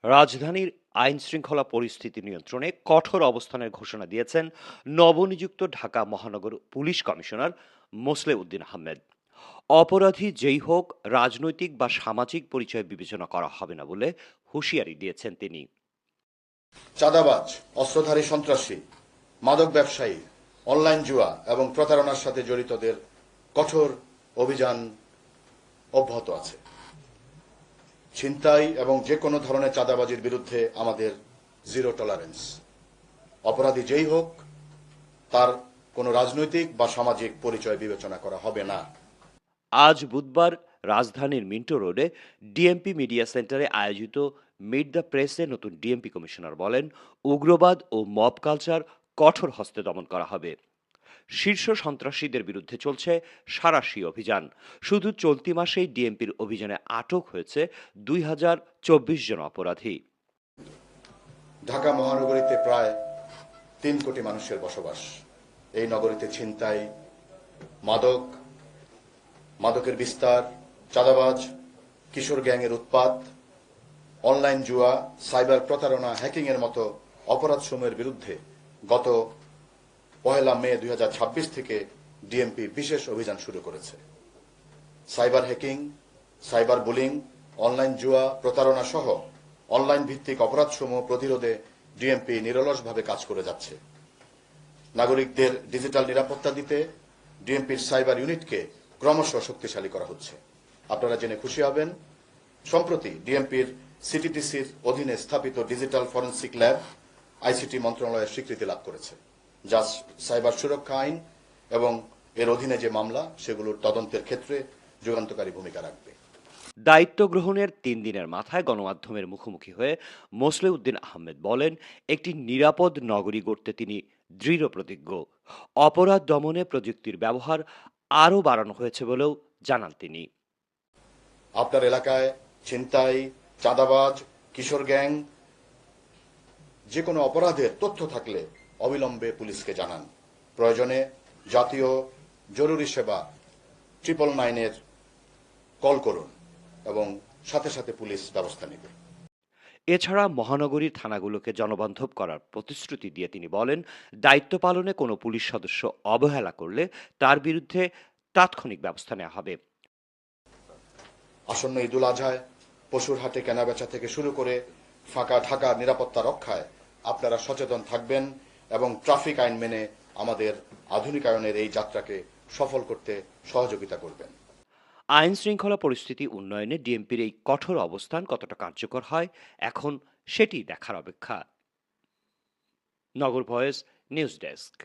রাজধানীর আইন শৃঙ্খলা পরিস্থিতি নিয়ন্ত্রণে কঠোর অবস্থানের ঘোষণা দিয়েছেন নবনিযুক্ত ঢাকা মহানগর police commissioner Moseley Uddin Ahmed. অপরাধী যেই হোক, রাজনৈতিক বা সামাজিক পরিচয় বিবেচনা করা হবে না বলে হুঁশিয়ারি দিয়েছেন তিনি। চাঁদাবাজ, অস্ত্রধারী সন্ত্রাসী, মাদক ব্যবসায়ী, অনলাইন জুয়া এবং প্রতারণার সাথে জড়িতদের কঠোর অভিযান অব্যাহত আছে। ছিনতাই এবং যে কোনো ধরনের চাঁদাবাজির বিরুদ্ধে আমাদের জিরো টলারেন্স। অপরাধী যেই হোক, তার কোনো রাজনৈতিক বা সামাজিক পরিচয় বিবেচনা করা হবে না। আজ বুধবার রাজধানীর মিন্টো রোডে ডিএমপি মিডিয়া সেন্টারে আয়োজিত মিট দ্য প্রেসে নতুন ডিএমপি কমিশনার বলেন, উগ্রবাদ ও মব কালচার কঠোর হস্তে দমন করা হবে। শীর্ষ সন্ত্রাসীদের বিরুদ্ধে চলছে সাঁড়াশি অভিযান। শুধু চলতি মাসেই ডিএমপির অভিযানে আটক হয়েছে 2024 জন অপরাধী। ঢাকা মহানগরীতে প্রায় 3 কোটি মানুষের বসবাস। এই নগরীতে ছিনতাই, মাদক, মাদকের বিস্তার, চাঁদাবাজ, কিশোর গ্যাংয়ের উৎপাত, অনলাইন জুয়া, সাইবার প্রতারণা, হ্যাকিং এর মতো অপরাধসমূহের বিরুদ্ধে গত 1 মে 2026 থেকে ডিএমপি বিশেষ অভিযান শুরু করেছে। Cyber hacking, cyber bullying, online জুয়া, প্রতারণা সহ অনলাইন ভিত্তিক অপরাধসমূহ প্রতিরোধে ডিএমপি নিরলসভাবে কাজ করে যাচ্ছে। নাগরিকদের ডিজিটাল নিরাপত্তা দিতে ডিএমপির সাইবার ইউনিটকে ক্রমশ শক্তিশালী করা হচ্ছে। আপনারা জেনে খুশি হবেন, সম্প্রতি ডিএমপির সিটিটিসির অধীনে স্থাপিত ডিজিটাল ফরেনসিক ল্যাব আইসিটি মন্ত্রণালয়ের স্বীকৃতি লাভ করেছে, যা সাইবার সুরক্ষা আইন এবং এর অধীনে যে মামলা সেগুলোর তদন্তের ক্ষেত্রে যুগান্তকারী ভূমিকা রাখবে। দায়িত্ব গ্রহণের 3 দিনের মাথায় গণমাধ্যমের মুখোমুখি হয়ে মোসলে উদ্দিন আহমেদ বলেন, একটি নিরাপদ নগরী গড়তে তিনি দৃঢ় প্রতিজ্ঞ। অপরাধ দমনে প্রযুক্তির ব্যবহার আরও বাড়ানো হয়েছে বলেও জানান তিনি। আপনার এলাকায় ছিনতাই, চাঁদাবাজ, কিশোর গ্যাং, যে কোনো অপরাধের তথ্য থাকলে অবিলম্বে পুলিশকে জানান। প্রয়োজনে জাতীয় জরুরি সেবা 999 কল করুন এবং সাথে সাথে পুলিশ ব্যবস্থা নেবে। এছাড়া মহানগরীর থানাগুলোকে জনবান্ধব করার প্রতিশ্রুতি দিয়ে তিনি বলেন, দায়িত্ব পালনে কোনো পুলিশ সদস্য অবহেলা করলে তার বিরুদ্ধে তাৎক্ষণিক ব্যবস্থা নেওয়া হবে। আসন্ন ঈদুল আজহায় পশুর হাটে কেনাবেচা থেকে শুরু করে ফাঁকা ঢাকার নিরাপত্তা রক্ষায় আপনারা সচেতন থাকবেন এবং ট্রাফিক আইন মেনে আমাদের আধুনিকায়নের এই যাত্রাকে সফল করতে সহযোগিতা করবেন। আইন শৃঙ্খলা পরিস্থিতি উন্নয়নে ডিএমপির এই কঠোর অবস্থান কতটা কার্যকর হয়, এখন সেটি দেখার অপেক্ষা। নগর ভয়েস, নিউজ ডেস্ক।